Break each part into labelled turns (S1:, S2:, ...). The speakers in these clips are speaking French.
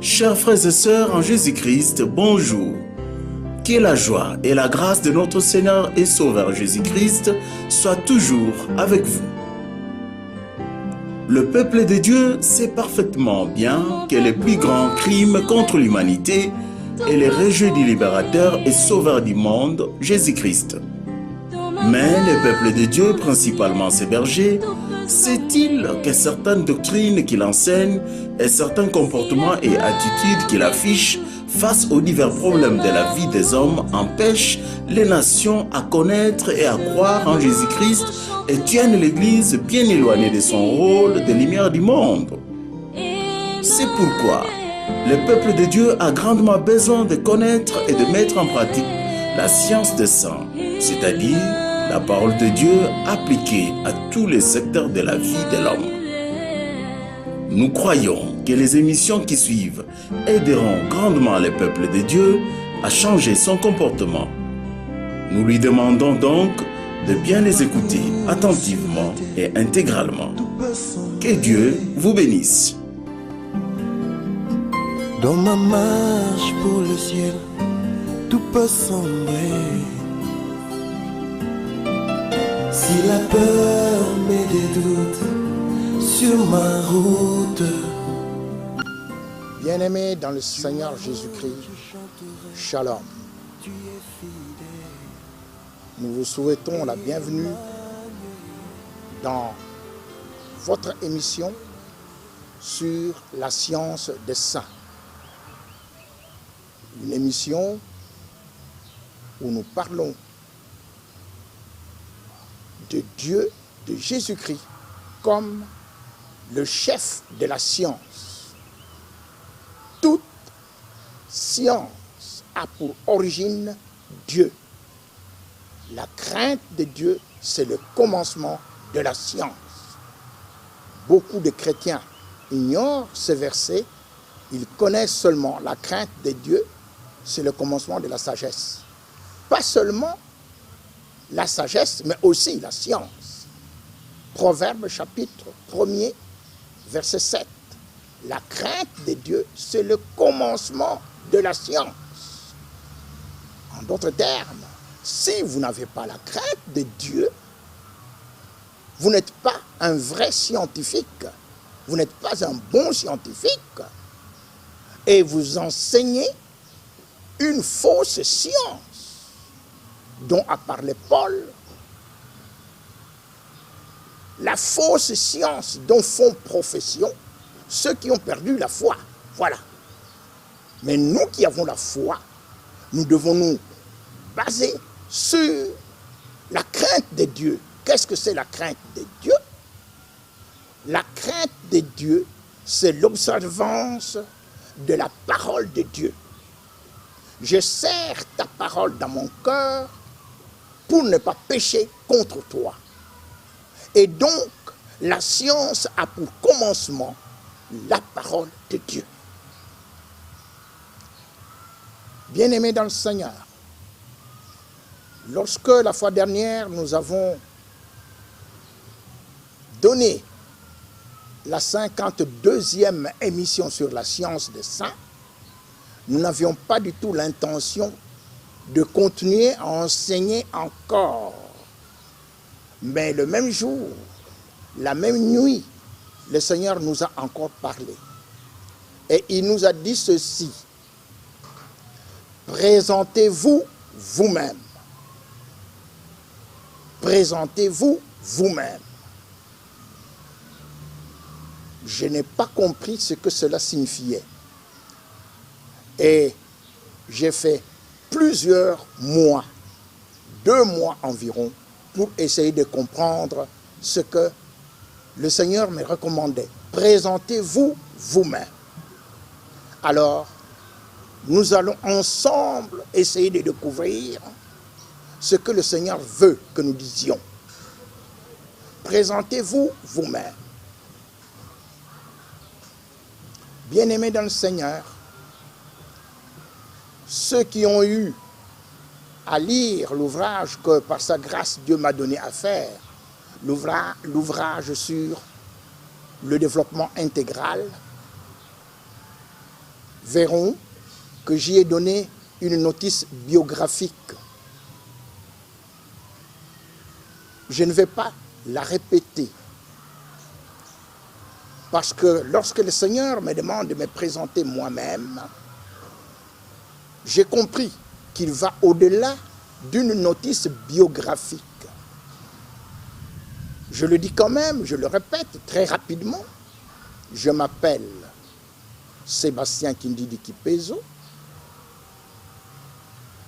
S1: Chers frères et sœurs en Jésus-Christ, bonjour. Que la joie et la grâce de notre Seigneur et Sauveur Jésus-Christ soient toujours avec vous. Le peuple de Dieu sait parfaitement bien que le plus grand crime contre l'humanité est le rejet du libérateur et sauveur du monde, Jésus-Christ. Mais le peuple de Dieu, principalement ses bergers, sait-il que certaines doctrines qu'il enseigne et certains comportements et attitudes qu'il affiche face aux divers problèmes de la vie des hommes empêchent les nations à connaître et à croire en Jésus-Christ et tiennent l'Église bien éloignée de son rôle de lumière du monde? C'est pourquoi le peuple de Dieu a grandement besoin de connaître et de mettre en pratique la science des saints, c'est-à-dire la parole de Dieu appliquée à tous les secteurs de la vie de l'homme. Nous croyons que les émissions qui suivent aideront grandement le peuple de Dieu à changer son comportement. Nous lui demandons donc de bien les écouter attentivement et intégralement. Que Dieu vous bénisse.
S2: Dans ma marche pour le ciel, tout peut sombrer. Si la peur met des doutes sur ma route.
S3: Bien-aimés dans le Seigneur Jésus-Christ, Shalom. Nous vous souhaitons la bienvenue dans votre émission sur la science des saints. Une émission où nous parlons de Dieu, de Jésus-Christ, comme le chef de la science. Toute science a pour origine Dieu. La crainte de Dieu, c'est le commencement de la science. Beaucoup de chrétiens ignorent ce verset. Ils connaissent seulement la crainte de Dieu, c'est le commencement de la sagesse. Pas seulement la sagesse, mais aussi la science. Proverbe chapitre 1er, verset 7. La crainte de Dieu, c'est le commencement de la science. En d'autres termes, si vous n'avez pas la crainte de Dieu, vous n'êtes pas un vrai scientifique, vous n'êtes pas un bon scientifique, et vous enseignez une fausse science dont a parlé Paul, la fausse science dont font profession ceux qui ont perdu la foi. Voilà. Mais nous qui avons la foi, nous devons nous baser sur la crainte de Dieu. Qu'est-ce que c'est la crainte de Dieu? La crainte de Dieu, c'est l'observance de la parole de Dieu. Je serre ta parole dans mon cœur pour ne pas pécher contre toi. Et donc, la science a pour commencement la parole de Dieu. Bien-aimés dans le Seigneur, lorsque la fois dernière, nous avons donné la 52e émission sur la science des saints, nous n'avions pas du tout l'intention de continuer à enseigner encore. Mais le même jour, la même nuit, le Seigneur nous a encore parlé. Et il nous a dit ceci: présentez-vous vous-même. Présentez-vous vous-même. Je n'ai pas compris ce que cela signifiait. Et j'ai fait plusieurs mois, 2 mois environ, pour essayer de comprendre ce que le Seigneur me recommandait. Présentez-vous vous-même. Alors, nous allons ensemble essayer de découvrir ce que le Seigneur veut que nous disions. Présentez-vous vous-même. Bien-aimés dans le Seigneur, ceux qui ont eu à lire l'ouvrage que par sa grâce Dieu m'a donné à faire, l'ouvrage sur le développement intégral, verront que j'y ai donné une notice biographique. Je ne vais pas la répéter. Parce que lorsque le Seigneur me demande de me présenter moi-même, j'ai compris qu'il va au-delà d'une notice biographique. Je le dis quand même, je le répète très rapidement. Je m'appelle Sébastien Kindidi Kipezo.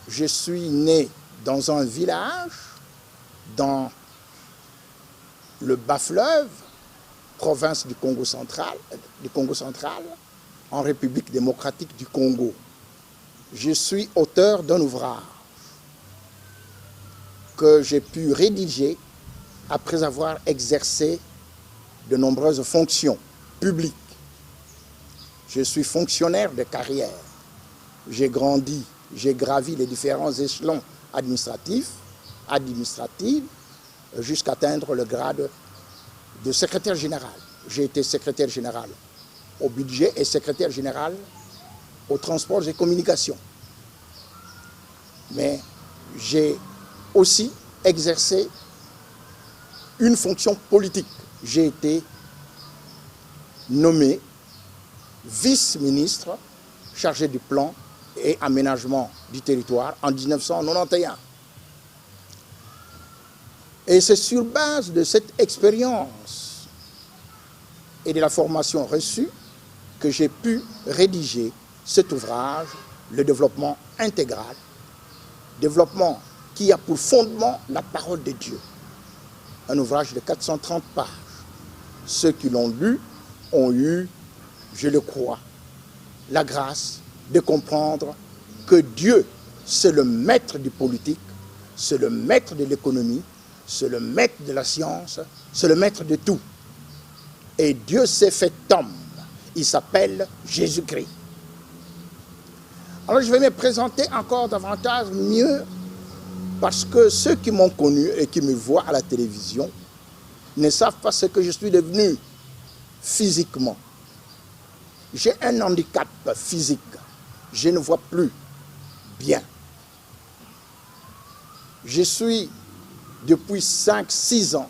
S3: Je suis né dans un village, dans le Bas-Fleuve, province du Congo central, en République démocratique du Congo. Je suis auteur d'un ouvrage que j'ai pu rédiger après avoir exercé de nombreuses fonctions publiques. Je suis fonctionnaire de carrière. J'ai grandi, j'ai gravi les différents échelons administratifs, jusqu'à atteindre le grade de secrétaire général. J'ai été secrétaire général au budget et secrétaire général aux transports et communications. Mais j'ai aussi exercé une fonction politique. J'ai été nommé vice-ministre chargé du plan et aménagement du territoire en 1991. Et c'est sur base de cette expérience et de la formation reçue que j'ai pu rédiger cet ouvrage, le développement intégral, développement qui a pour fondement la parole de Dieu. Un ouvrage de 430 pages. Ceux qui l'ont lu ont eu, je le crois, la grâce de comprendre que Dieu, c'est le maître du politique, c'est le maître de l'économie, c'est le maître de la science, c'est le maître de tout. Et Dieu s'est fait homme. Il s'appelle Jésus-Christ. Alors je vais me présenter encore davantage mieux parce que ceux qui m'ont connu et qui me voient à la télévision ne savent pas ce que je suis devenu physiquement. J'ai un handicap physique. Je ne vois plus bien. Je suis depuis 5-6 ans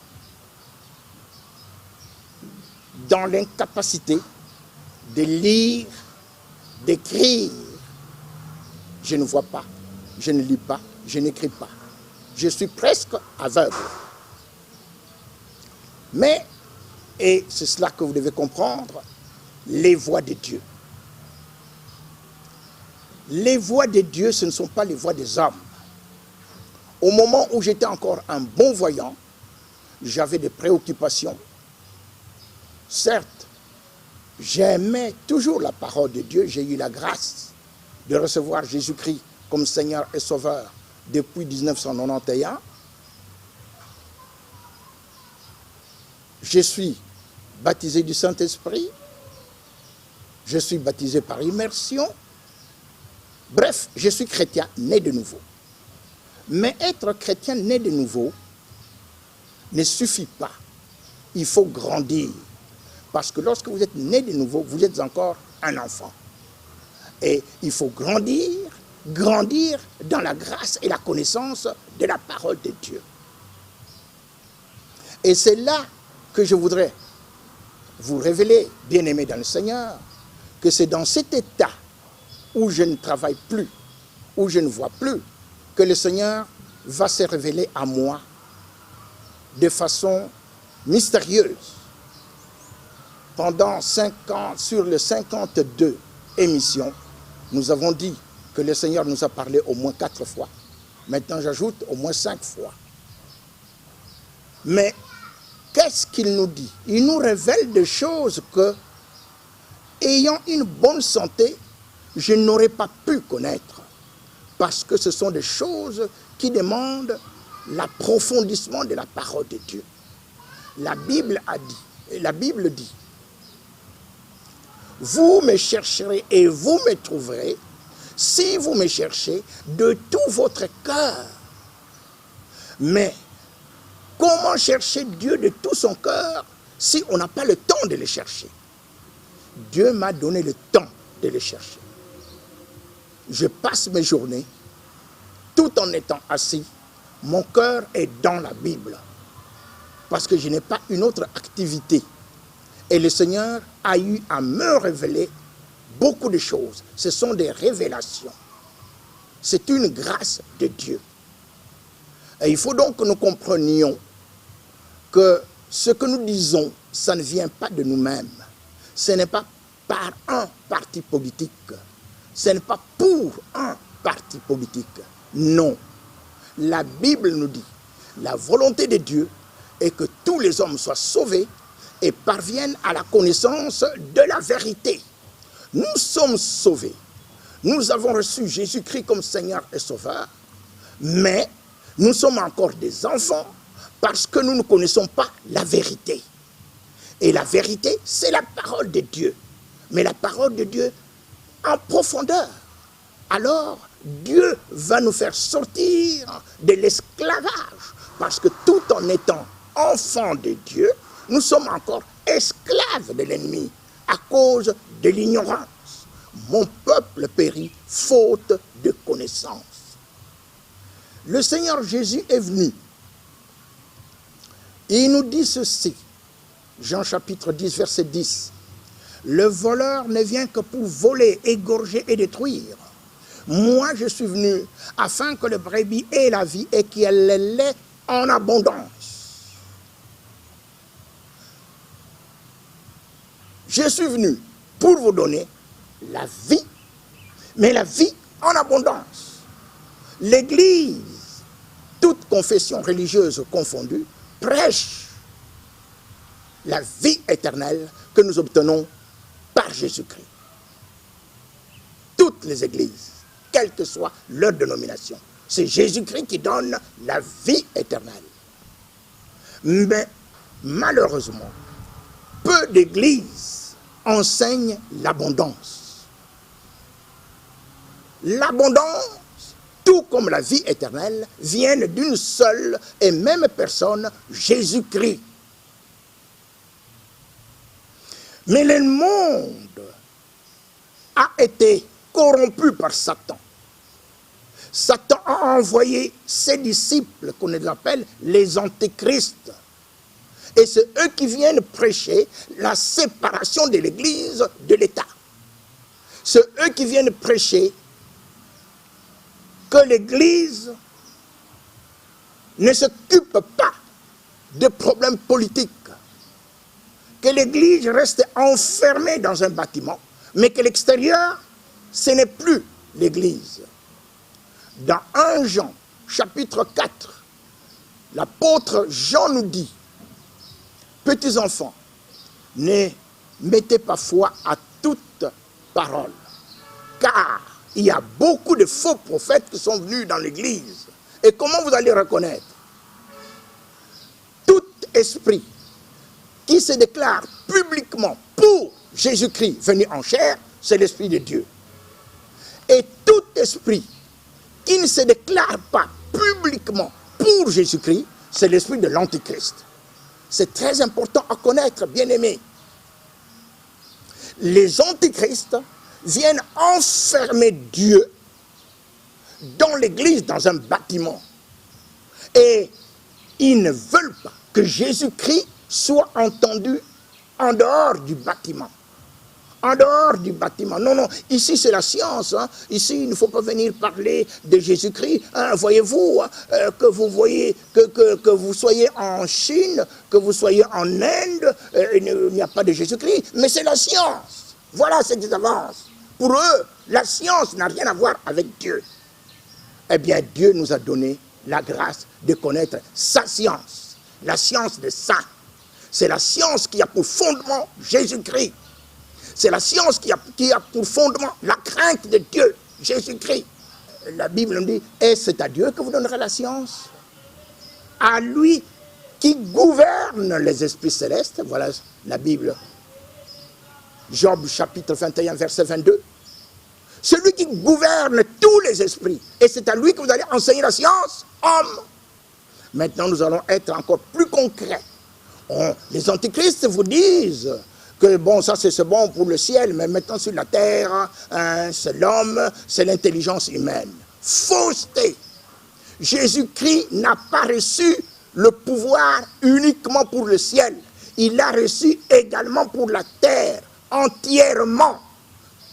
S3: dans l'incapacité de lire, d'écrire. Je ne vois pas, je ne lis pas, je n'écris pas. Je suis presque aveugle. Mais, et c'est cela que vous devez comprendre, les voix de Dieu. Les voix de Dieu, ce ne sont pas les voix des hommes. Au moment où j'étais encore un bon voyant, j'avais des préoccupations. Certes, j'aimais toujours la parole de Dieu. J'ai eu la grâce de recevoir Jésus-Christ comme Seigneur et Sauveur depuis 1991. Je suis baptisé du Saint-Esprit. Je suis baptisé par immersion. Bref, je suis chrétien né de nouveau. Mais être chrétien né de nouveau ne suffit pas. Il faut grandir. Parce que lorsque vous êtes né de nouveau, vous êtes encore un enfant. Et il faut grandir dans la grâce et la connaissance de la parole de Dieu. Et c'est là que je voudrais vous révéler, bien-aimés dans le Seigneur, que c'est dans cet état où je ne travaille plus, où je ne vois plus, que le Seigneur va se révéler à moi de façon mystérieuse. Pendant 5 ans, sur les 52 émissions, nous avons dit que le Seigneur nous a parlé au moins 4 fois. Maintenant, j'ajoute au moins 5 fois. Mais qu'est-ce qu'il nous dit? Il nous révèle des choses que, ayant une bonne santé, je n'aurais pas pu connaître. Parce que ce sont des choses qui demandent l'approfondissement de la parole de Dieu. La Bible a dit, et la Bible dit, vous me chercherez et vous me trouverez si vous me cherchez de tout votre cœur. Mais comment chercher Dieu de tout son cœur si on n'a pas le temps de le chercher? Dieu m'a donné le temps de le chercher. je passe mes journées, tout en étant assis, mon cœur est dans la Bible. Parce que je n'ai pas une autre activité. Et le Seigneur a eu à me révéler beaucoup de choses. Ce sont des révélations. C'est une grâce de Dieu. Et il faut donc que nous comprenions que ce que nous disons, ça ne vient pas de nous-mêmes. Ce n'est pas par un parti politique. Ce n'est pas pour un parti politique. Non. La Bible nous dit, la volonté de Dieu est que tous les hommes soient sauvés et parviennent à la connaissance de la vérité. Nous sommes sauvés. Nous avons reçu Jésus-Christ comme Seigneur et Sauveur, mais nous sommes encore des enfants parce que nous ne connaissons pas la vérité. Et la vérité, c'est la parole de Dieu. Mais la parole de Dieu en profondeur. Alors, Dieu va nous faire sortir de l'esclavage. Parce que tout en étant enfants de Dieu, nous sommes encore esclaves de l'ennemi à cause de l'ignorance. Mon peuple périt faute de connaissance. Le Seigneur Jésus est venu. Et il nous dit ceci, Jean chapitre 10, verset 10. Le voleur ne vient que pour voler, égorger et détruire. Moi, je suis venu afin que le brebis ait la vie et qu'elle l'ait en abondance. Je suis venu pour vous donner la vie, mais la vie en abondance. L'Église, toute confession religieuse confondue, prêche la vie éternelle que nous obtenons par Jésus-Christ. Toutes les églises, quelle que soit leur dénomination, c'est Jésus-Christ qui donne la vie éternelle. Mais malheureusement, peu d'églises enseignent l'abondance. L'abondance, tout comme la vie éternelle, viennent d'une seule et même personne, Jésus-Christ. Mais le monde a été corrompu par Satan. Satan a envoyé ses disciples, qu'on appelle les antéchrists. Et c'est eux qui viennent prêcher la séparation de l'Église de l'État. C'est eux qui viennent prêcher que l'Église ne s'occupe pas de problèmes politiques, que l'Église reste enfermée dans un bâtiment, mais que l'extérieur, ce n'est plus l'Église. Dans 1 Jean, chapitre 4, l'apôtre Jean nous dit, petits enfants, ne mettez pas foi à toute parole, car il y a beaucoup de faux prophètes qui sont venus dans l'Église. Et comment vous allez reconnaître? Tout esprit qui se déclare publiquement pour Jésus-Christ venu en chair, c'est l'Esprit de Dieu. Et tout esprit qui ne se déclare pas publiquement pour Jésus-Christ, c'est l'esprit de l'Antichrist. C'est très important à connaître, bien-aimés. Les antichrists viennent enfermer Dieu dans l'église, dans un bâtiment. Et ils ne veulent pas que Jésus-Christ soit entendu en dehors du bâtiment. En dehors du bâtiment. Non, non, ici c'est la science. Hein. Ici, il ne faut pas venir parler de Jésus-Christ. Hein. Voyez-vous, que vous voyez, que vous soyez en Chine, que vous soyez en Inde, il n'y a pas de Jésus-Christ. Mais c'est la science. Voilà ce qu'ils avancent. Pour eux, la science n'a rien à voir avec Dieu. Eh bien, Dieu nous a donné la grâce de connaître sa science. La science de ça. C'est la science qui a pour fondement Jésus-Christ. C'est la science qui a pour fondement la crainte de Dieu, Jésus-Christ. La Bible nous dit, et c'est à Dieu que vous donnerez la science. À lui qui gouverne les esprits célestes. Voilà la Bible. Job chapitre 21, verset 22. Celui qui gouverne tous les esprits. Et c'est à lui que vous allez enseigner la science, homme. Maintenant, nous allons être encore plus concrets. Les antichrists vous disent que bon, ça c'est bon pour le ciel, mais maintenant sur la terre, hein, c'est l'homme, c'est l'intelligence humaine. Fausseté. Jésus-Christ n'a pas reçu le pouvoir uniquement pour le ciel. Il l'a reçu également pour la terre, entièrement.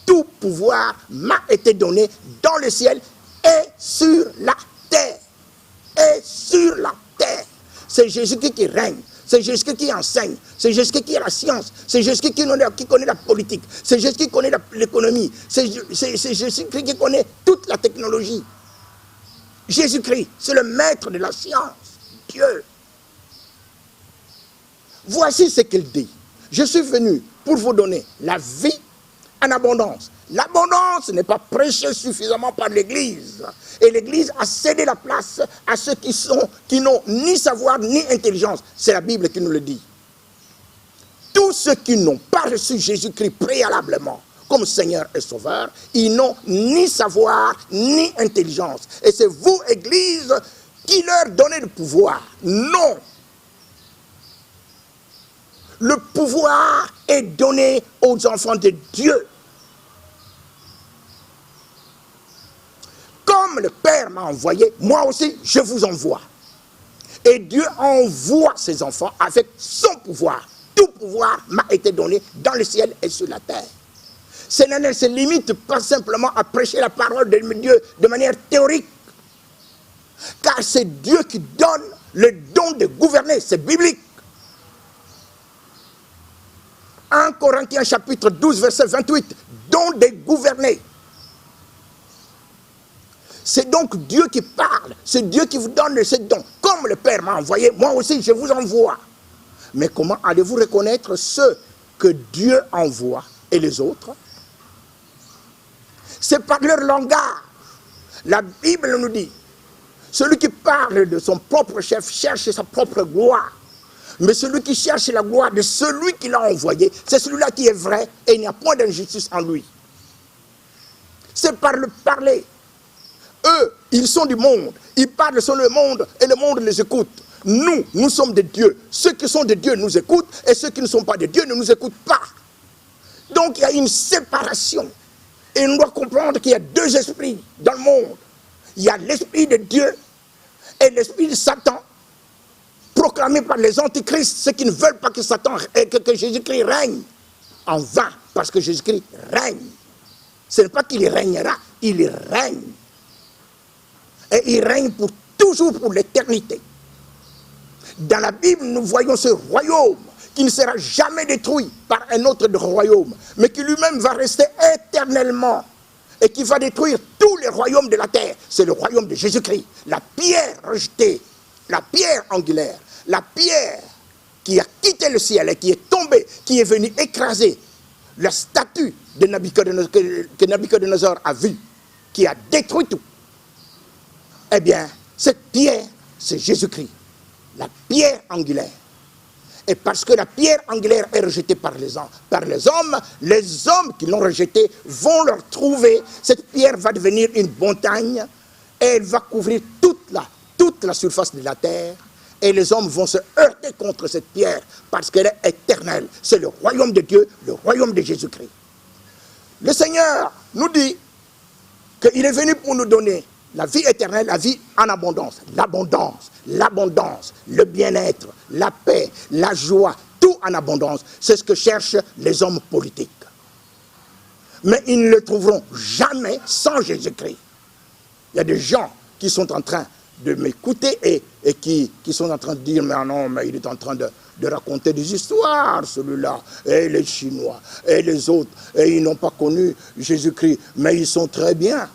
S3: Tout pouvoir m'a été donné dans le ciel et sur la terre. Et sur la terre. C'est Jésus-Christ qui règne. C'est Jésus-Christ qui enseigne. C'est Jésus-Christ qui a la science. C'est Jésus-Christ qui connaît la politique. C'est Jésus-Christ qui connaît l'économie. C'est Jésus-Christ qui connaît toute la technologie. Jésus-Christ, c'est le maître de la science. Dieu. Voici ce qu'il dit. Je suis venu pour vous donner la vie en abondance. L'abondance n'est pas prêchée suffisamment par l'Église. Et l'Église a cédé la place à ceux qui n'ont ni savoir ni intelligence. C'est la Bible qui nous le dit. Tous ceux qui n'ont pas reçu Jésus-Christ préalablement comme Seigneur et Sauveur, ils n'ont ni savoir ni intelligence. Et c'est vous, Église, qui leur donnez le pouvoir. Non. Le pouvoir est donné aux enfants de Dieu. Comme le Père m'a envoyé, moi aussi, je vous envoie. Et Dieu envoie ses enfants avec son pouvoir. Tout pouvoir m'a été donné dans le ciel et sur la terre. Cela ne se limite pas simplement à prêcher la parole de Dieu de manière théorique. Car c'est Dieu qui donne le don de gouverner. C'est biblique. 1 Corinthiens chapitre 12, verset 28. Don de gouverner. C'est donc Dieu qui parle. C'est Dieu qui vous donne ce don. Comme le Père m'a envoyé, moi aussi je vous envoie. Mais comment allez-vous reconnaître ceux que Dieu envoie et les autres? C'est par leur langage. La Bible nous dit, celui qui parle de son propre chef cherche sa propre gloire. Mais celui qui cherche la gloire de celui qui l'a envoyé, c'est celui-là qui est vrai et il n'y a point d'injustice en lui. C'est par le parler. Eux, ils sont du monde. Ils parlent sur le monde et le monde les écoute. Nous sommes de Dieu. Ceux qui sont de Dieu nous écoutent et ceux qui ne sont pas de Dieu ne nous écoutent pas. Donc il y a une séparation. Et on doit comprendre qu'il y a deux esprits dans le monde. Il y a l'esprit de Dieu et l'esprit de Satan, proclamé par les antichrists, ceux qui ne veulent pas que Satan et que Jésus-Christ règne. En vain, parce que Jésus-Christ règne. Ce n'est pas qu'il régnera, il règne. Et il règne pour toujours, pour l'éternité. Dans la Bible, nous voyons ce royaume qui ne sera jamais détruit par un autre royaume, mais qui lui-même va rester éternellement et qui va détruire tous les royaumes de la terre. C'est le royaume de Jésus-Christ, la pierre rejetée, la pierre angulaire, la pierre qui a quitté le ciel et qui est tombée, qui est venue écraser la statue de Nabuchodonosor, que Nabuchodonosor a vue, qui a détruit tout. Eh bien, cette pierre, c'est Jésus-Christ, la pierre angulaire. Et parce que la pierre angulaire est rejetée par les hommes qui l'ont rejetée vont leur trouver. Cette pierre va devenir une montagne et elle va couvrir toute la surface de la terre. Et les hommes vont se heurter contre cette pierre parce qu'elle est éternelle. C'est le royaume de Dieu, le royaume de Jésus-Christ. Le Seigneur nous dit qu'il est venu pour nous donner la vie éternelle, la vie en abondance, l'abondance, le bien-être, la paix, la joie, tout en abondance. C'est ce que cherchent les hommes politiques. Mais ils ne le trouveront jamais sans Jésus-Christ. Il y a des gens qui sont en train de m'écouter et qui sont en train de dire, mais non, mais il est en train de raconter des histoires, celui-là, et les Chinois, et les autres, et ils n'ont pas connu Jésus-Christ, mais ils sont très bien.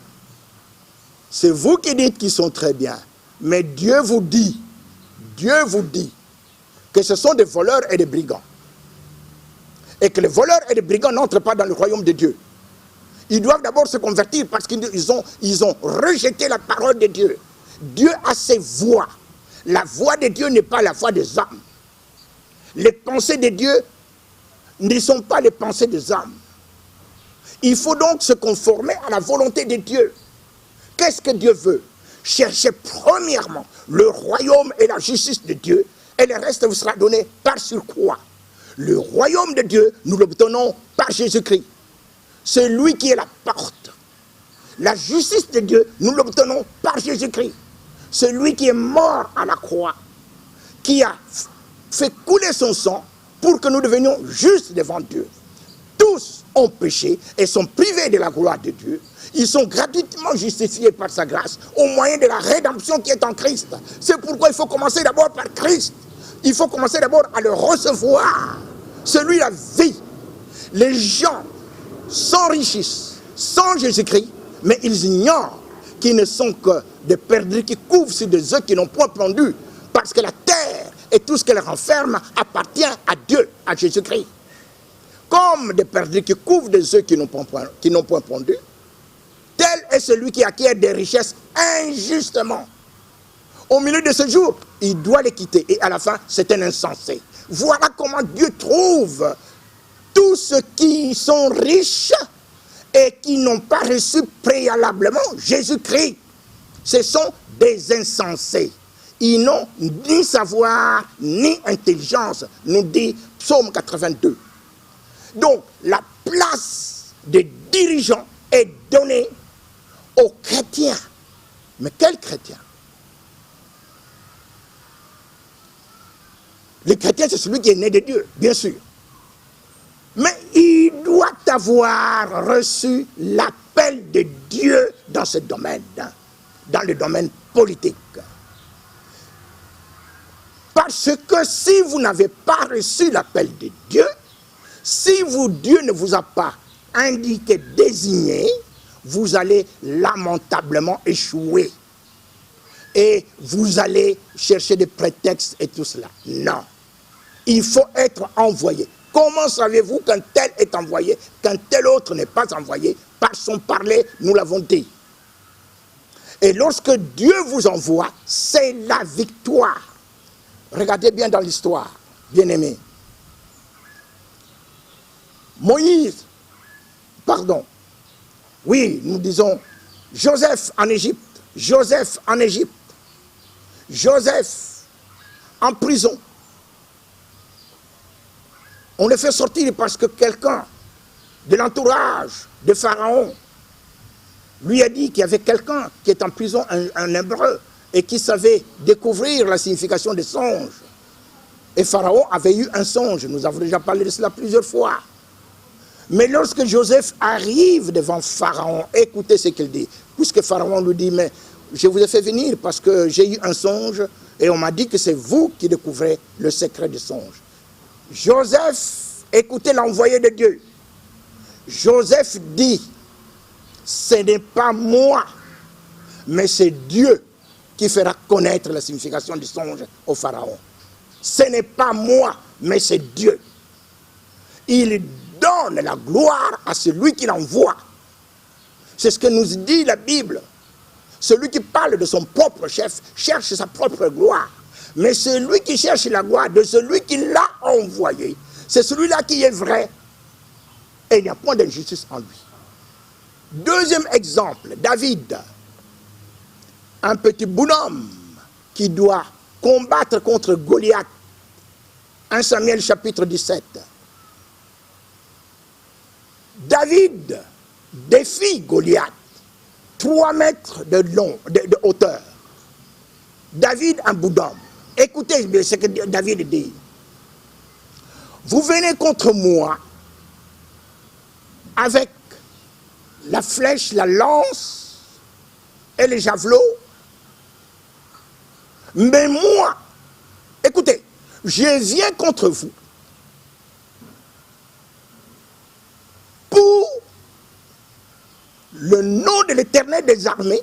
S3: C'est vous qui dites qu'ils sont très bien. Mais Dieu vous dit que ce sont des voleurs et des brigands. Et que les voleurs et les brigands n'entrent pas dans le royaume de Dieu. Ils doivent d'abord se convertir parce qu'ils ont rejeté la parole de Dieu. Dieu a ses voies. La voix de Dieu n'est pas la voix des hommes. Les pensées de Dieu ne sont pas les pensées des hommes. Il faut donc se conformer à la volonté de Dieu. Qu'est-ce que Dieu veut? Cherchez premièrement le royaume et la justice de Dieu, et le reste vous sera donné par surcroît. Le royaume de Dieu, nous l'obtenons par Jésus-Christ. C'est lui qui est la porte. La justice de Dieu, nous l'obtenons par Jésus-Christ. C'est lui qui est mort à la croix, qui a fait couler son sang pour que nous devenions justes devant Dieu. Tous ont péché et sont privés de la gloire de Dieu. Ils sont gratuitement justifiés par sa grâce au moyen de la rédemption qui est en Christ. C'est pourquoi il faut commencer d'abord par Christ. Il faut commencer d'abord à le recevoir. C'est lui la vie. Les gens s'enrichissent sans Jésus-Christ, mais ils ignorent qu'ils ne sont que des perdrix qui couvrent sur des œufs qui n'ont point pondu, parce que la terre et tout ce qu'elle renferme appartient à Dieu, à Jésus-Christ. Comme des perdrix qui couvrent des œufs qui n'ont point pondu, tel est celui qui acquiert des richesses injustement. Au milieu de ce jour, il doit les quitter. Et à la fin, c'est un insensé. Voilà comment Dieu trouve tous ceux qui sont riches et qui n'ont pas reçu préalablement Jésus-Christ. Ce sont des insensés. Ils n'ont ni savoir, ni intelligence, nous dit Psaume 82. Donc, la place des dirigeants est donnée aux chrétiens. Mais quels chrétiens? Le chrétien, c'est celui qui est né de Dieu, bien sûr. Mais il doit avoir reçu l'appel de Dieu dans ce domaine, dans le domaine politique. Parce que si vous n'avez pas reçu l'appel de Dieu, si Dieu ne vous a pas indiqué, désigné, vous allez lamentablement échouer. Et vous allez chercher des prétextes et tout cela. Non. Il faut être envoyé. Comment savez-vous qu'un tel est envoyé, qu'un tel autre n'est pas envoyé? Par son parler, nous l'avons dit. Et lorsque Dieu vous envoie, c'est la victoire. Regardez bien dans l'histoire, bien-aimés. Oui, nous disons Joseph en Égypte, Joseph en Égypte, Joseph en prison. On le fait sortir parce que quelqu'un de l'entourage de Pharaon lui a dit qu'il y avait quelqu'un qui est en prison, un hébreu, et qui savait découvrir la signification des songes. Et Pharaon avait eu un songe, nous avons déjà parlé de cela plusieurs fois. Mais lorsque Joseph arrive devant Pharaon, écoutez ce qu'il dit. Puisque Pharaon lui dit, mais je vous ai fait venir parce que j'ai eu un songe et on m'a dit que c'est vous qui découvrez le secret du songe. Joseph, écoutez l'envoyé de Dieu. Joseph dit, ce n'est pas moi, mais c'est Dieu qui fera connaître la signification du songe au Pharaon. Ce n'est pas moi, mais c'est Dieu. Il donne la gloire à celui qui l'envoie. C'est ce que nous dit la Bible. Celui qui parle de son propre chef cherche sa propre gloire. Mais celui qui cherche la gloire de celui qui l'a envoyé, c'est celui-là qui est vrai. Et il n'y a point d'injustice en lui. Deuxième exemple, David. Un petit bonhomme qui doit combattre contre Goliath. 1 Samuel chapitre 17. David défie Goliath. 3 mètres de hauteur. David, un bonhomme. Écoutez ce que David dit. Vous venez contre moi avec la flèche, la lance et les javelots. Mais moi, écoutez, je viens contre vous pour le nom de l'Éternel des armées,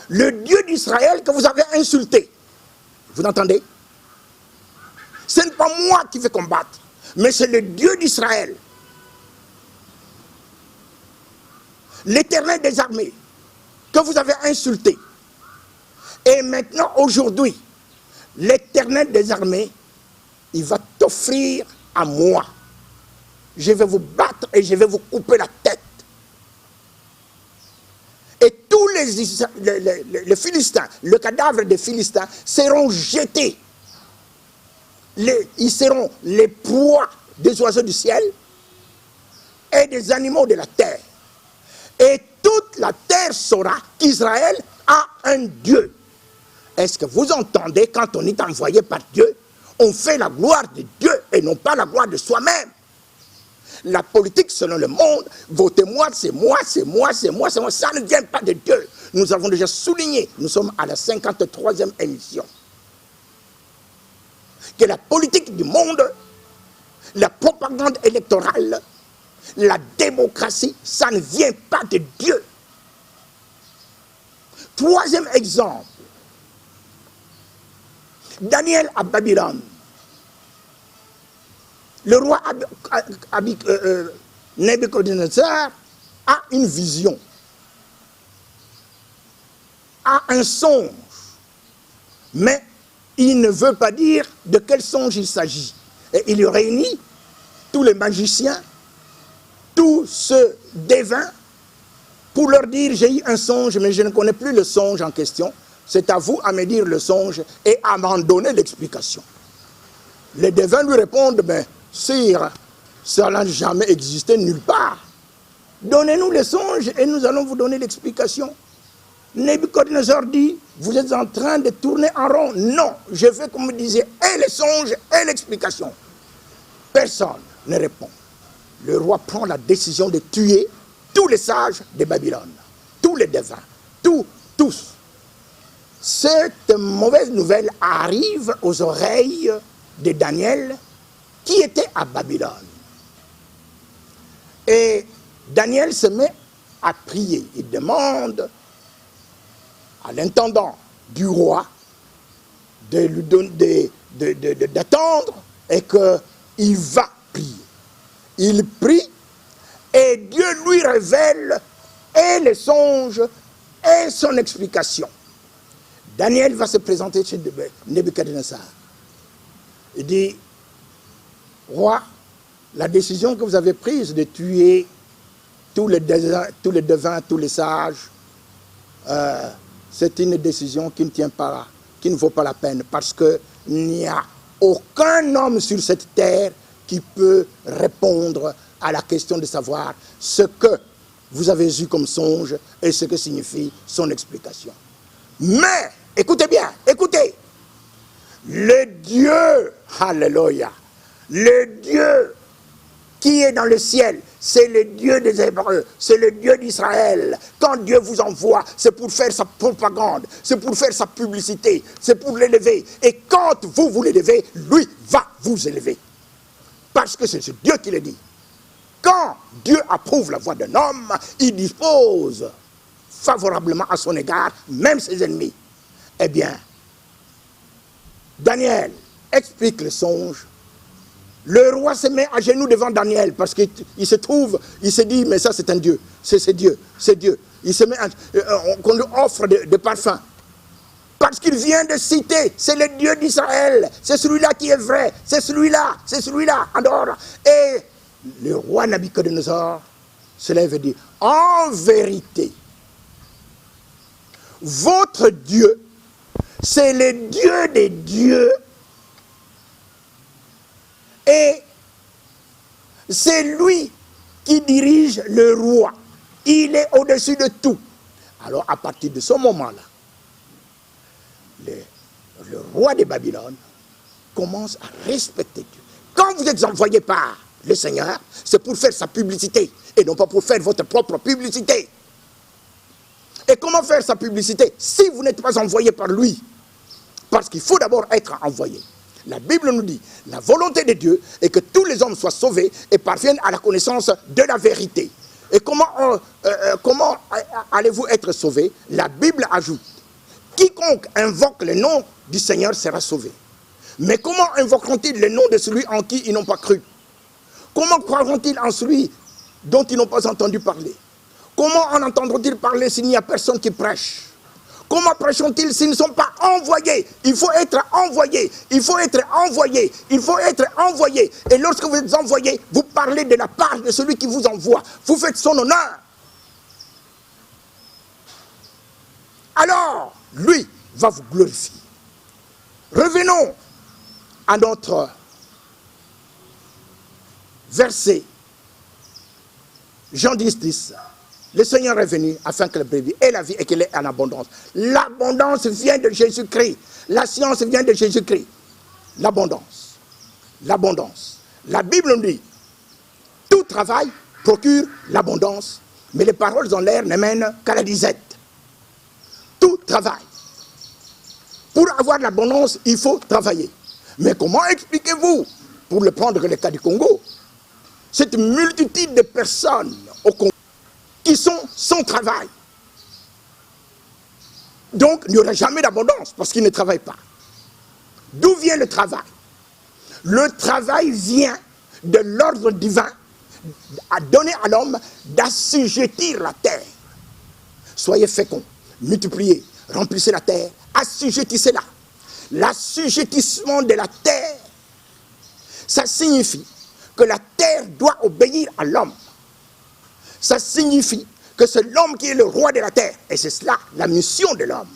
S3: le Dieu d'Israël que vous avez insulté. Vous entendez? Ce n'est pas moi qui vais combattre, mais c'est le Dieu d'Israël. L'Éternel des armées que vous avez insulté. Et maintenant, aujourd'hui, l'Éternel des armées, il va t'offrir à moi. Je vais vous battre et je vais vous couper la tête. Et tous les Philistins, le cadavre des Philistins seront jetés ils seront les proies des oiseaux du ciel et des animaux de la terre. Et toute la terre saura qu'Israël a un Dieu. Est-ce que vous entendez, quand on est envoyé par Dieu, on fait la gloire de Dieu et non pas la gloire de soi-même? La politique selon le monde, votez-moi, c'est moi, c'est moi, c'est moi, c'est moi, ça ne vient pas de Dieu. Nous avons déjà souligné, nous sommes à la 53e émission, que la politique du monde, la propagande électorale, la démocratie, ça ne vient pas de Dieu. Troisième exemple, Daniel à Babylone. Le roi Nebuchadnezzar a une vision, a un songe, mais il ne veut pas dire de quel songe il s'agit. Et il réunit tous les magiciens, tous ceux devins, pour leur dire: j'ai eu un songe, mais je ne connais plus le songe en question. C'est à vous à me dire le songe et à m'en donner l'explication. Les devins lui répondent: mais sire, ça n'a jamais existé nulle part. Donnez-nous le songe et nous allons vous donner l'explication. Nebuchadnezzar dit: vous êtes en train de tourner en rond. Non, je veux qu'on me dise et le songe et l'explication. Personne ne répond. Le roi prend la décision de tuer tous les sages de Babylone, tous les devins, tous. Cette mauvaise nouvelle arrive aux oreilles de Daniel, qui était à Babylone. Et Daniel se met à prier. Il demande à l'intendant du roi de lui donner, d'attendre, et qu'il va prier. Il prie et Dieu lui révèle et les songes et son explication. Daniel va se présenter chez Nebuchadnezzar. Il dit: roi, la décision que vous avez prise de tuer tous les devins, tous les sages, c'est une décision qui ne tient pas, qui ne vaut pas la peine, parce qu'il n'y a aucun homme sur cette terre qui peut répondre à la question de savoir ce que vous avez eu comme songe et ce que signifie son explication. Mais, écoutez bien, écoutez, le Dieu, alléluia, le Dieu qui est dans le ciel, c'est le Dieu des Hébreux, c'est le Dieu d'Israël. Quand Dieu vous envoie, c'est pour faire sa propagande, c'est pour faire sa publicité, c'est pour l'élever. Et quand vous l'élevez, lui va vous élever. Parce que c'est ce Dieu qui le dit. Quand Dieu approuve la voix d'un homme, il dispose favorablement à son égard, même ses ennemis. Eh bien, Daniel explique le songe. Le roi se met à genoux devant Daniel parce qu'il se dit: mais ça c'est un Dieu, c'est Dieu, c'est Dieu. Il se met, qu'on lui offre de parfums. Parce qu'il vient de citer, c'est le Dieu d'Israël, c'est celui-là qui est vrai, c'est celui-là, alors. Et le roi Nabuchodonosor se lève et dit: en vérité, votre Dieu, c'est le Dieu des dieux, et c'est lui qui dirige le roi. Il est au-dessus de tout. Alors à partir de ce moment-là, le roi de Babylone commence à respecter Dieu. Quand vous êtes envoyé par le Seigneur, c'est pour faire sa publicité et non pas pour faire votre propre publicité. Et comment faire sa publicité si vous n'êtes pas envoyé par lui? Parce qu'il faut d'abord être envoyé. La Bible nous dit: la volonté de Dieu est que tous les hommes soient sauvés et parviennent à la connaissance de la vérité. Et comment allez-vous être sauvés? La Bible ajoute: quiconque invoque le nom du Seigneur sera sauvé. Mais comment invoqueront-ils le nom de celui en qui ils n'ont pas cru? Comment croiront-ils en celui dont ils n'ont pas entendu parler? Comment en entendront-ils parler s'il n'y a personne qui prêche? Comment prêcheront-ils s'ils ne sont pas envoyés? Il faut être envoyé, il faut être envoyé, il faut être envoyé. Et lorsque vous êtes envoyé, vous parlez de la part de celui qui vous envoie. Vous faites son honneur. Alors, lui va vous glorifier. Revenons à notre verset, Jean 10, 10, le Seigneur est venu afin que le brebis ait la vie et qu'elle ait en abondance. L'abondance vient de Jésus-Christ. La science vient de Jésus-Christ. L'abondance. L'abondance. La Bible nous dit, tout travail procure l'abondance, mais les paroles en l'air ne mènent qu'à la disette. Tout travail. Pour avoir l'abondance, il faut travailler. Mais comment expliquez-vous, pour le prendre le cas du Congo, cette multitude de personnes au Congo qui sont sans travail? Donc, il n'y aura jamais d'abondance parce qu'ils ne travaillent pas. D'où vient le travail? Le travail vient de l'ordre divin à donner à l'homme d'assujettir la terre. Soyez féconds, multipliez, remplissez la terre, assujettissez-la. L'assujettissement de la terre, ça signifie que la terre doit obéir à l'homme. Ça signifie que c'est l'homme qui est le roi de la terre. Et c'est cela la mission de l'homme.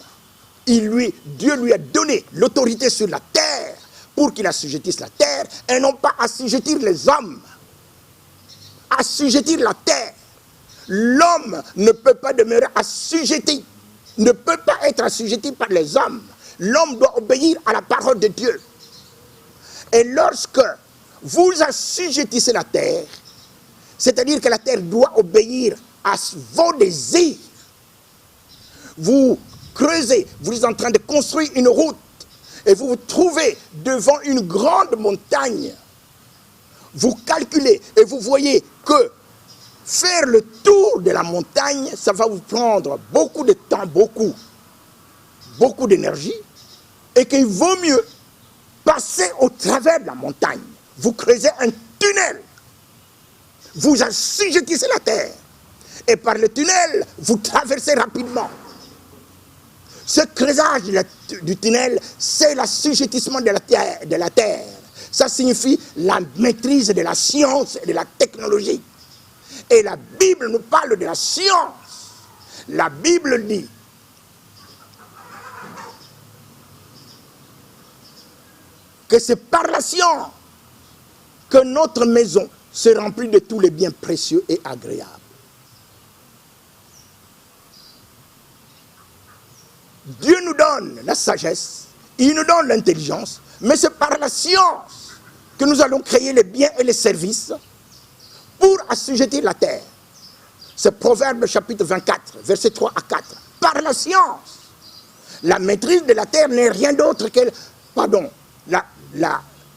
S3: Dieu lui a donné l'autorité sur la terre pour qu'il assujettisse la terre et non pas assujettir les hommes. Assujettir la terre. L'homme ne peut pas demeurer assujetti, ne peut pas être assujetti par les hommes. L'homme doit obéir à la parole de Dieu. Et lorsque vous assujettissez la terre, c'est-à-dire que la terre doit obéir à vos désirs, vous creusez, vous êtes en train de construire une route et vous vous trouvez devant une grande montagne. Vous calculez et vous voyez que faire le tour de la montagne, ça va vous prendre beaucoup de temps, beaucoup d'énergie, et qu'il vaut mieux passer au travers de la montagne. Vous creusez un tunnel, vous assujettissez la terre, et par le tunnel, vous traversez rapidement. Ce creusage du tunnel, c'est l'assujettissement de la terre. Ça signifie la maîtrise de la science et de la technologie. Et la Bible nous parle de la science. La Bible dit que c'est par la science que notre maison se remplit de tous les biens précieux et agréables. Dieu nous donne la sagesse, il nous donne l'intelligence, mais c'est par la science que nous allons créer les biens et les services pour assujettir la terre. C'est Proverbe chapitre 24, versets 3 à 4. Par la science, la maîtrise de la terre n'est rien d'autre que...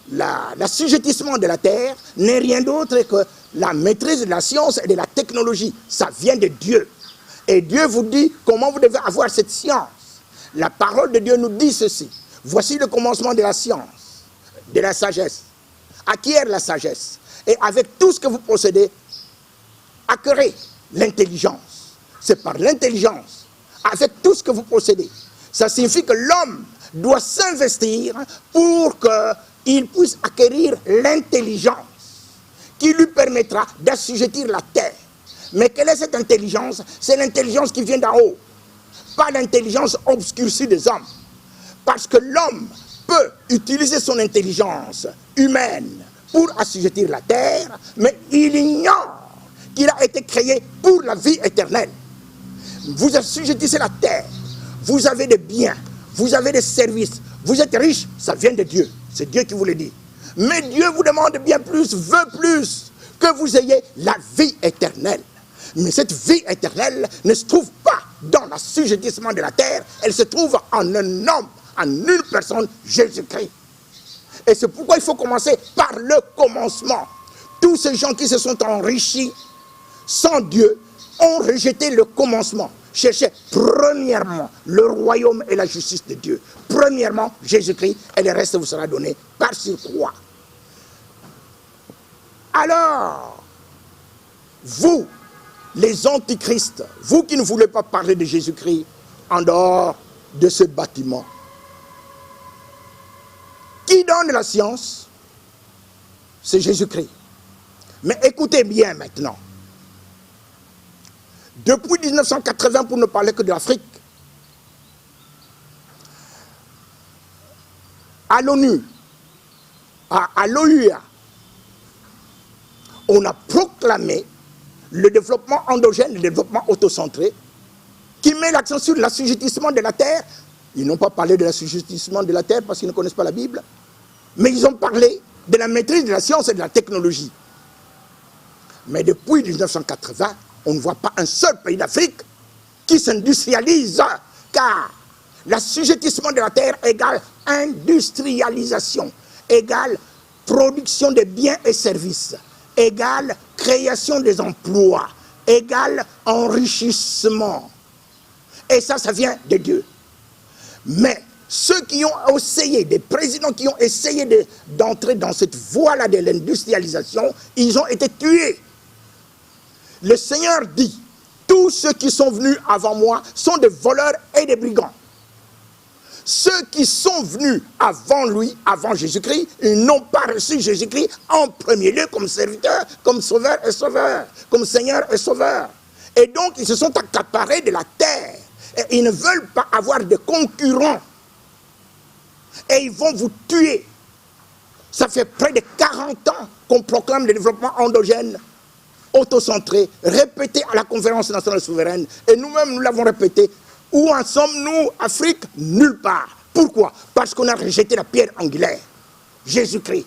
S3: l'assujettissement de la terre n'est rien d'autre que la maîtrise de la science et de la technologie. Ça vient de Dieu. Et Dieu vous dit comment vous devez avoir cette science. La parole de Dieu nous dit ceci. Voici le commencement de la science, de la sagesse. Acquiert la sagesse. Et avec tout ce que vous possédez, acquérez l'intelligence. C'est par l'intelligence, avec tout ce que vous possédez. Ça signifie que l'homme doit s'investir pour qu'il puisse acquérir l'intelligence qui lui permettra d'assujettir la terre. Mais quelle est cette intelligence? C'est l'intelligence qui vient d'en haut, pas l'intelligence obscurcie des hommes. Parce que l'homme peut utiliser son intelligence humaine pour assujettir la terre, mais il ignore qu'il a été créé pour la vie éternelle. Vous assujettissez la terre, vous avez des biens, vous avez des services, vous êtes riche, ça vient de Dieu. C'est Dieu qui vous le dit. Mais Dieu vous demande bien plus, veut plus, que vous ayez la vie éternelle. Mais cette vie éternelle ne se trouve pas dans l'assujettissement de la terre, elle se trouve en un homme, en une personne, Jésus-Christ. Et c'est pourquoi il faut commencer par le commencement. Tous ces gens qui se sont enrichis sans Dieu ont rejeté le commencement. Cherchez premièrement le royaume et la justice de Dieu. Premièrement, Jésus-Christ, et le reste vous sera donné par surcroît. Alors, vous, les antichrists, vous qui ne voulez pas parler de Jésus-Christ en dehors de ce bâtiment, qui donne la science? C'est Jésus-Christ. Mais écoutez bien maintenant. Depuis 1980, pour ne parler que de l'Afrique, à l'ONU, à l'OUA, on a proclamé le développement endogène, le développement autocentré, qui met l'accent sur l'assujettissement de la terre. Ils n'ont pas parlé de l'assujettissement de la terre parce qu'ils ne connaissent pas la Bible, mais ils ont parlé de la maîtrise de la science et de la technologie. Mais depuis 1980, on ne voit pas un seul pays d'Afrique qui s'industrialise, car l'assujettissement de la terre égale industrialisation, égale production de biens et services, égale création des emplois, égale enrichissement. Et ça vient de Dieu. Mais ceux qui ont essayé, des présidents qui ont essayé d'entrer dans cette voie-là de l'industrialisation, ils ont été tués. Le Seigneur dit, tous ceux qui sont venus avant moi sont des voleurs et des brigands. Ceux qui sont venus avant lui, avant Jésus-Christ, ils n'ont pas reçu Jésus-Christ en premier lieu comme serviteur, comme sauveur et sauveur, comme Seigneur et sauveur. Et donc, ils se sont accaparés de la terre. Et ils ne veulent pas avoir de concurrents. Et ils vont vous tuer. Ça fait près de 40 ans qu'on proclame le développement endogène, autocentré, répété à la conférence nationale souveraine. Et nous-mêmes, nous l'avons répété. Où en sommes-nous, Afrique? Nulle part. Pourquoi? Parce qu'on a rejeté la pierre angulaire, Jésus-Christ.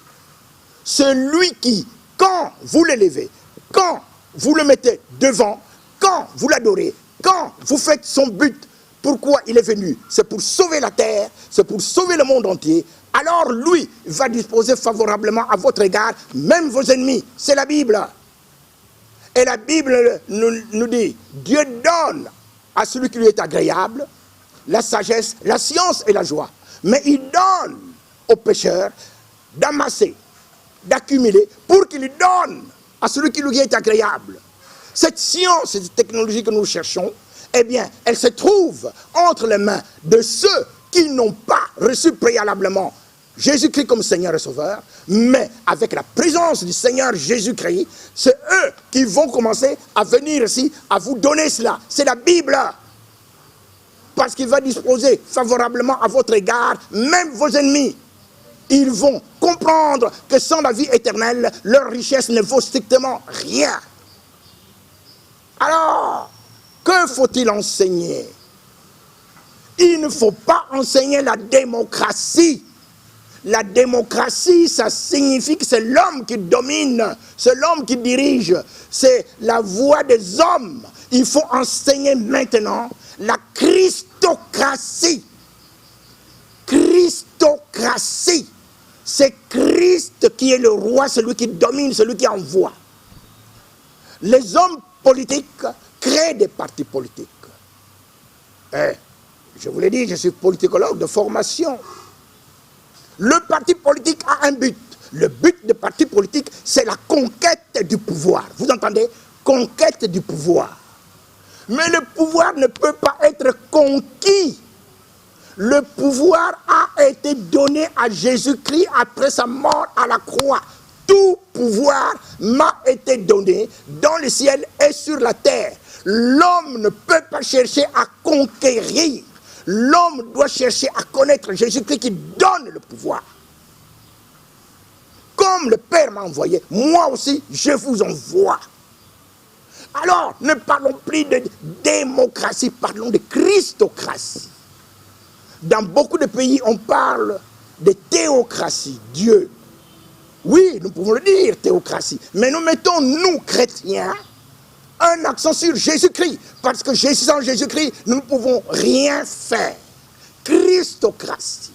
S3: Celui qui, quand vous l'élevez, quand vous le mettez devant, quand vous l'adorez, quand vous faites son but, pourquoi il est venu? C'est pour sauver la terre, c'est pour sauver le monde entier. Alors lui va disposer favorablement à votre égard, même vos ennemis. C'est la Bible. Et la Bible nous dit, Dieu donne à celui qui lui est agréable la sagesse, la science et la joie. Mais il donne aux pécheurs d'amasser, d'accumuler, pour qu'il donne à celui qui lui est agréable. Cette science et cette technologie que nous cherchons, eh bien, elle se trouve entre les mains de ceux qui n'ont pas reçu préalablement Jésus-Christ comme Seigneur et Sauveur, mais avec la présence du Seigneur Jésus-Christ, c'est eux qui vont commencer à venir ici, à vous donner cela. C'est la Bible. Parce qu'il va disposer favorablement à votre égard, même vos ennemis. Ils vont comprendre que sans la vie éternelle, leur richesse ne vaut strictement rien. Alors, que faut-il enseigner? Il ne faut pas enseigner la démocratie. La démocratie, ça signifie que c'est l'homme qui domine, c'est l'homme qui dirige, c'est la voix des hommes. Il faut enseigner maintenant la Christocratie. Christocratie, c'est Christ qui est le roi, celui qui domine, celui qui envoie. Les hommes politiques créent des partis politiques. Et, je vous l'ai dit, je suis politicologue de formation. Le parti politique a un but. Le but du parti politique, c'est la conquête du pouvoir. Vous entendez? Conquête du pouvoir. Mais le pouvoir ne peut pas être conquis. Le pouvoir a été donné à Jésus-Christ après sa mort à la croix. Tout pouvoir m'a été donné dans le ciel et sur la terre. L'homme ne peut pas chercher à conquérir. L'homme doit chercher à connaître Jésus-Christ qui donne le pouvoir. Comme le Père m'a envoyé, moi aussi, je vous envoie. Alors, ne parlons plus de démocratie, parlons de christocratie. Dans beaucoup de pays, on parle de théocratie, Dieu. Oui, nous pouvons le dire, théocratie. Mais nous mettons, nous, chrétiens, un accent sur Jésus-Christ. Parce que sans Jésus-Christ, nous ne pouvons rien faire. Christocratie.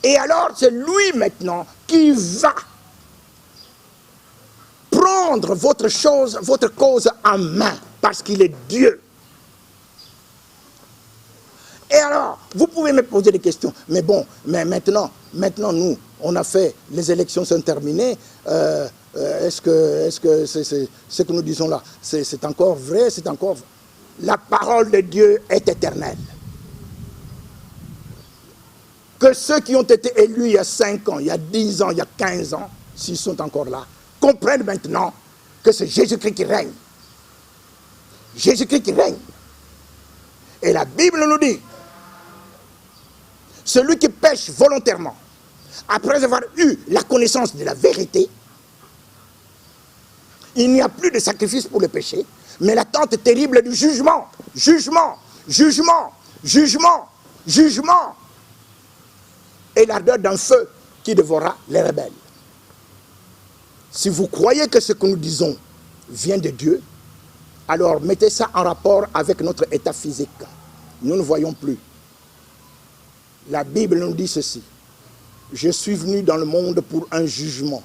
S3: Et alors, c'est lui maintenant qui va prendre votre chose, votre cause en main. Parce qu'il est Dieu. Et alors, vous pouvez me poser des questions. Mais bon, mais maintenant nous, on a fait, les élections sont terminées. Est-ce que ce que nous disons là, c'est encore vrai, c'est encore... La parole de Dieu est éternelle. Que ceux qui ont été élus il y a 5 ans, il y a 10 ans, il y a 15 ans, s'ils sont encore là, comprennent maintenant que c'est Jésus-Christ qui règne. Jésus-Christ qui règne. Et la Bible nous dit, celui qui pêche volontairement, après avoir eu la connaissance de la vérité, il n'y a plus de sacrifice pour le péché, mais l'attente terrible du jugement. Jugement, jugement, jugement, jugement. Et l'ardeur d'un feu qui dévorera les rebelles. Si vous croyez que ce que nous disons vient de Dieu, alors mettez ça en rapport avec notre état physique. Nous ne voyons plus. La Bible nous dit ceci. Je suis venu dans le monde pour un jugement.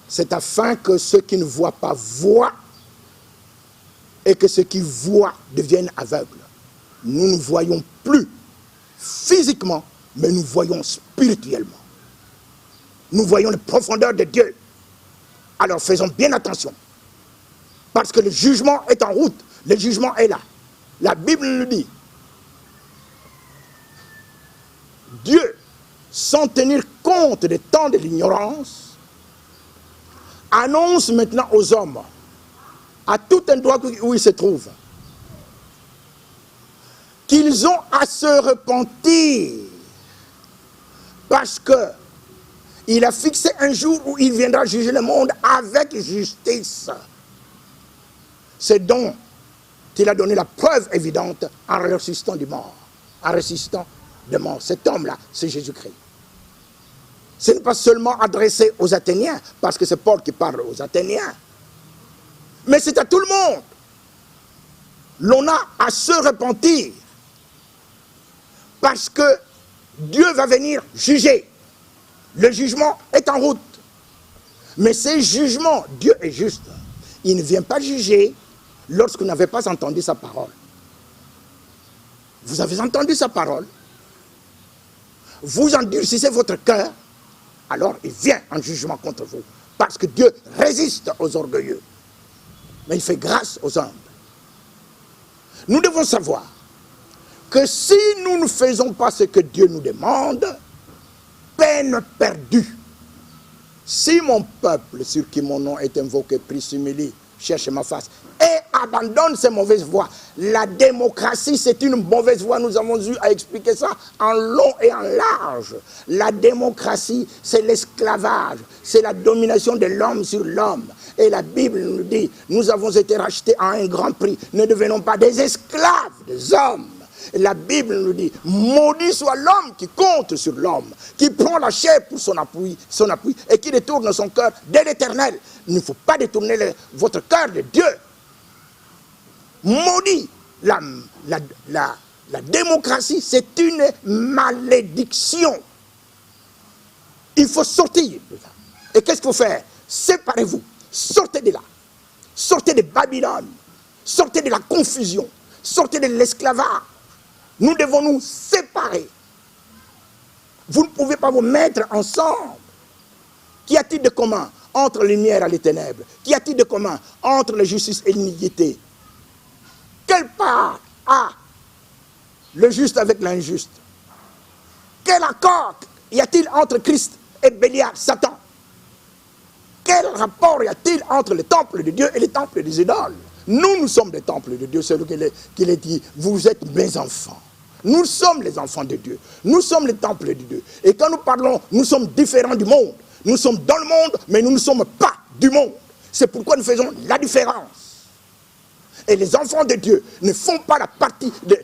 S3: C'est afin que ceux qui ne voient pas voient et que ceux qui voient deviennent aveugles. Nous ne voyons plus physiquement, mais nous voyons spirituellement. Nous voyons les profondeurs de Dieu. Alors faisons bien attention. Parce que le jugement est en route. Le jugement est là. La Bible nous dit. Dieu, sans tenir compte des temps de l'ignorance, annonce maintenant aux hommes, à tout endroit où ils se trouvent, qu'ils ont à se repentir, parce que il a fixé un jour où il viendra juger le monde avec justice. C'est donc qu'il a donné la preuve évidente en ressuscitant du mort, en ressuscitant de mort. Cet homme-là, c'est Jésus-Christ. Ce n'est pas seulement adressé aux Athéniens, parce que c'est Paul qui parle aux Athéniens, mais c'est à tout le monde. L'on a à se repentir, parce que Dieu va venir juger. Le jugement est en route. Mais ces jugements, Dieu est juste. Il ne vient pas juger lorsque vous n'avez pas entendu sa parole. Vous avez entendu sa parole, vous endurcissez votre cœur, alors il vient en jugement contre vous. Parce que Dieu résiste aux orgueilleux, mais il fait grâce aux humbles. Nous devons savoir que si nous ne faisons pas ce que Dieu nous demande, peine perdue. Si mon peuple, sur qui mon nom est invoqué, prie, s'humilie, cherche ma face, et abandonne ces mauvaises voies. La démocratie, c'est une mauvaise voie. Nous avons eu à expliquer ça en long et en large. La démocratie, c'est l'esclavage. C'est la domination de l'homme sur l'homme. Et la Bible nous dit, nous avons été rachetés à un grand prix. Ne devenons pas des esclaves des hommes. Et la Bible nous dit, maudit soit l'homme qui compte sur l'homme, qui prend la chair pour son appui et qui détourne son cœur de l'Éternel. Il ne faut pas détourner votre cœur de Dieu. Maudit. La démocratie, c'est une malédiction. Il faut sortir de ça. Et qu'est-ce qu'il faut faire? Séparez-vous. Sortez de là. Sortez de Babylone. Sortez de la confusion. Sortez de l'esclavage. Nous devons nous séparer. Vous ne pouvez pas vous mettre ensemble. Qu'y a-t-il de commun entre la lumière et les ténèbres? Qu'y a-t-il de commun entre la justice et l'iniquité? Quelle part a le juste avec l'injuste? Quel accord y a-t-il entre Christ et Bélial, Satan? Quel rapport y a-t-il entre le temple de Dieu et les temples des idoles? Nous sommes des temples de Dieu, c'est lui qui l'a dit, vous êtes mes enfants. Nous sommes les enfants de Dieu. Nous sommes les temples de Dieu. Et quand nous parlons, nous sommes différents du monde. Nous sommes dans le monde, mais nous ne sommes pas du monde. C'est pourquoi nous faisons la différence. Et les enfants de Dieu ne font pas la partie de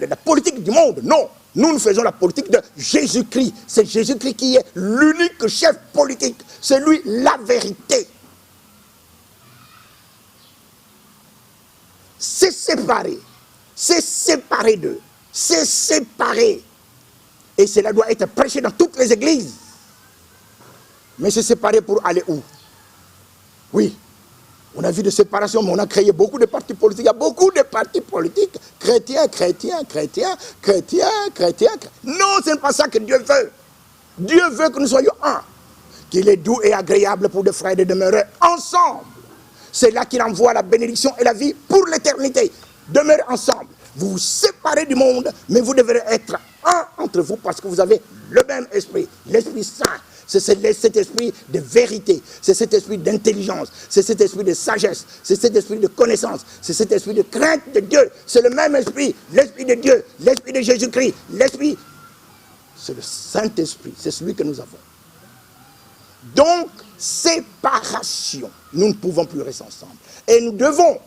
S3: la politique du monde. Non, nous faisons la politique de Jésus-Christ. C'est Jésus-Christ qui est l'unique chef politique. C'est lui la vérité. C'est séparé. C'est séparé d'eux. C'est séparé. Et cela doit être prêché dans toutes les églises. Mais c'est séparé pour aller où? Oui, on a vu de séparation, mais on a créé beaucoup de partis politiques. Il y a beaucoup de partis politiques. Chrétiens. Non, ce n'est pas ça que Dieu veut. Dieu veut que nous soyons un. Qu'il est doux et agréable pour des frères de demeurer ensemble. C'est là qu'il envoie la bénédiction et la vie pour l'éternité. Demeurez ensemble. Vous vous séparez du monde, mais vous devrez être un entre vous parce que vous avez le même esprit, l'Esprit Saint. C'est cet esprit de vérité, c'est cet esprit d'intelligence, c'est cet esprit de sagesse, c'est cet esprit de connaissance, c'est cet esprit de crainte de Dieu. C'est le même esprit, l'Esprit de Dieu, l'Esprit de Jésus-Christ, l'Esprit c'est le Saint-Esprit, c'est celui que nous avons. Donc, séparation, nous ne pouvons plus rester ensemble. Et nous devons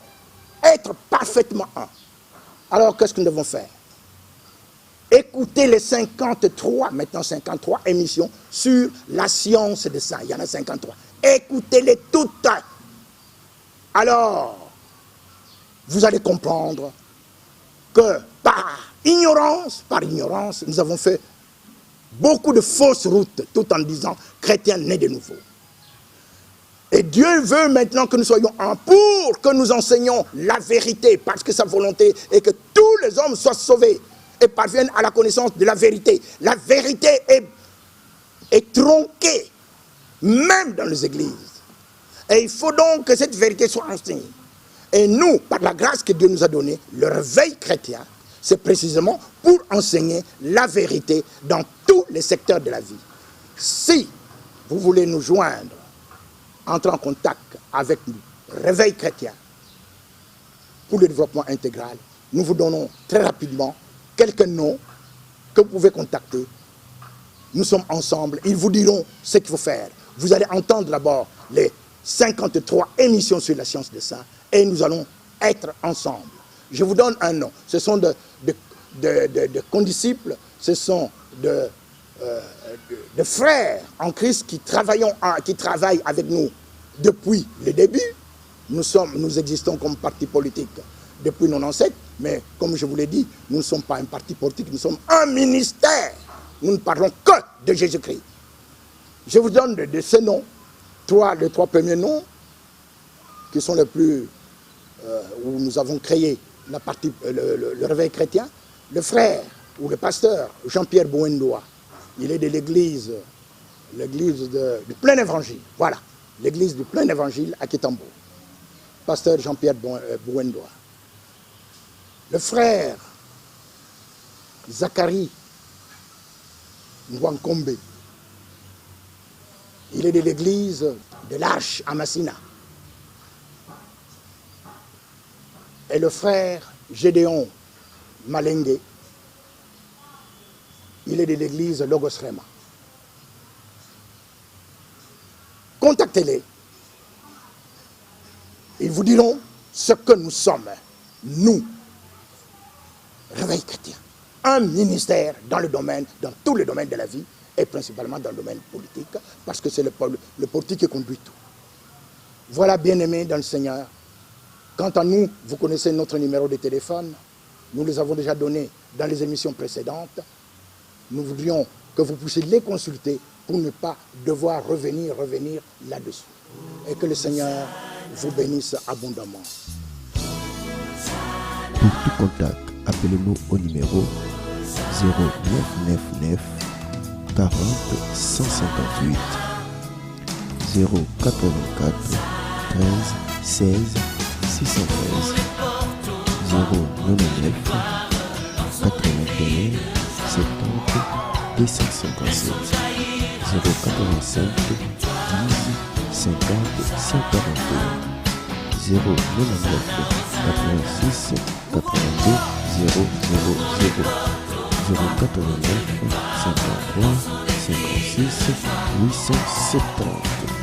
S3: être parfaitement un. Alors, qu'est-ce que nous devons faire? Écoutez les 53 émissions sur la science des saints. Il y en a 53. Écoutez-les toutes. Alors, vous allez comprendre que par ignorance, nous avons fait beaucoup de fausses routes, tout en disant chrétien né de nouveau. Et Dieu veut maintenant que nous soyons un pour que nous enseignions la vérité, parce que sa volonté est que tous les hommes soient sauvés et parviennent à la connaissance de la vérité. La vérité est tronquée, même dans les églises. Et il faut donc que cette vérité soit enseignée. Et nous, par la grâce que Dieu nous a donnée, le réveil chrétien, c'est précisément pour enseigner la vérité dans tous les secteurs de la vie. Si vous voulez nous joindre, entrer en contact avec nous, réveil chrétien, pour le développement intégral, nous vous donnons très rapidement quelques noms que vous pouvez contacter. Nous sommes ensemble, ils vous diront ce qu'il faut faire. Vous allez entendre d'abord les 53 émissions sur la science des saints et nous allons être ensemble. Je vous donne un nom. Ce sont de condisciples, ce sont de frères en Christ qui travaillent avec nous depuis le début. Nous existons comme parti politique depuis 97, mais comme je vous l'ai dit, nous ne sommes pas un parti politique, nous sommes un ministère. Nous ne parlons que de Jésus-Christ. Je vous donne de ces noms, les trois premiers noms, qui sont les plus, où nous avons créé le réveil chrétien. Le frère ou le pasteur Jean-Pierre Bouendoa, il est de l'église du plein évangile. Voilà, l'église du plein évangile à Kitambo. Pasteur Jean-Pierre Bouendoa. Le frère Zacharie Nwankombe, il est de l'église de l'Arche à Massina. Et le frère Gédéon Malengue, il est de l'église Logos Rema. Contactez-les. Ils vous diront ce que nous sommes, nous, réveil chrétien. Un ministère dans tous les domaines de la vie, et principalement dans le domaine politique, parce que c'est le politique qui conduit tout. Voilà, bien-aimés dans le Seigneur. Quant à nous, vous connaissez notre numéro de téléphone. Nous les avons déjà donnés dans les émissions précédentes. Nous voudrions que vous puissiez les consulter pour ne pas devoir revenir là-dessus. Et que le Seigneur vous bénisse abondamment.
S2: Pour tout contact, appelez-nous au numéro 0999 40 158 084 13 16 613 099 81 70 257 085 10 50 141 099 86 82 000 089 53 56 870.